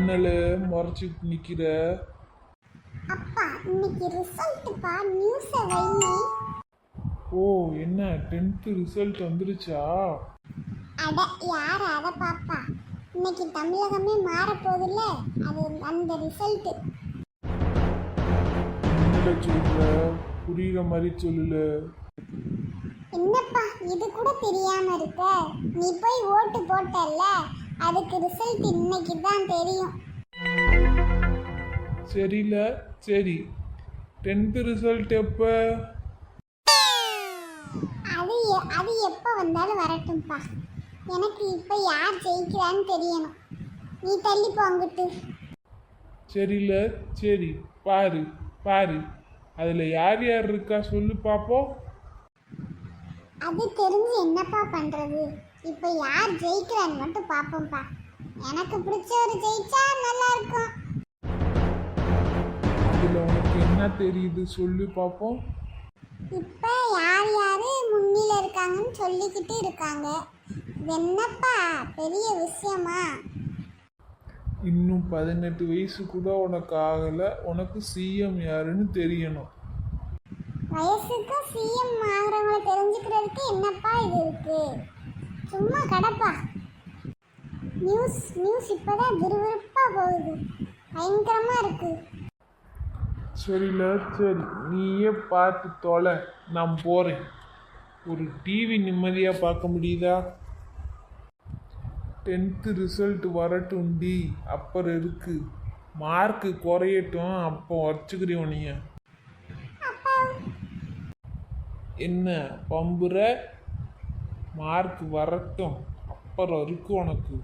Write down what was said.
அண்ணல முறைச்சிட்டு நிக்கிற? அப்பா இன்னைக்கு ரிசல்ட்டுப்பா, நியூஸை வை. ஓ, என்ன 10th ரிசல்ட் வந்துருச்சா? அட யார் அதை பாப்பா, இன்னைக்கு தமிழகமே மாற போகுதுல்ல, அது அந்த ரிசல்ட்டு. என்னல சொல்ற? புரியுற மாதிரி சொல்லல. என்னப்பா இது கூட தெரியாம இருக்க? நீ போய் ஓட்டு போட்டல்ல, அதுக்கு ரிசல்ட் இன்னைக்கு தான் தெரியும். சரில, சரி 10th ரிசல்ட் எப்ப? அது எப்போ வந்தாலும் வரட்டும்ப்பா. எனக்கு இப்போ யார் ஜெயிக்கிறான்னு தெரியணும். நீ தள்ளி போங்கிட்டு. சரில, சரி பாரு பாரு, அதில் யார் யார் இருக்கா சொல்லு பார்ப்போம். அது தெரிஞ்சு என்னப்பா பண்ணுறது? இப்போ யார் ஜெயிக்கிறான்னு மட்டும் பார்ப்போம்ப்பா. எனக்கு பிடிச்சவர் ஜெயிச்சா நல்லா இருக்கும். அதில் உனக்கு என்ன தெரியுது சொல்லு பார்ப்போம். இப்போ யார் யார் முன்னில இருக்காங்கன்னு சொல்லிக்கிட்டு இருக்காங்க. இது என்னப்பா பெரிய விஷயமா? இன்னும் 18 வயசு கூட உனக்கு ஆகலை, உனக்கு சிஎம் யாருன்னு தெரியணும். வயசுக்கு சிஎம் ஆகிறவங்களை தெரிஞ்சுக்கிறதுக்கு என்னப்பா இது இருக்கு? சும்மா கடப்பா. நியூஸ் இப்போதான் விறுவிறுப்பாக போகுது, பயங்கரமாக இருக்கு. சரில, சரி நீயே பார்த்து தொலை, நான் போகிறேன். ஒரு டிவி நிம்மதியாக பார்க்க முடியுதா? 10th ரிசல்ட் வரட்டும்டி, அப்புறம் இருக்கு. மார்க்கு குறையட்டும், அப்போ வச்சுக்கிறோம். நீ என்ன பம்புற? மார்க் வரட்டும், அப்புறம் இருக்கு உனக்கு.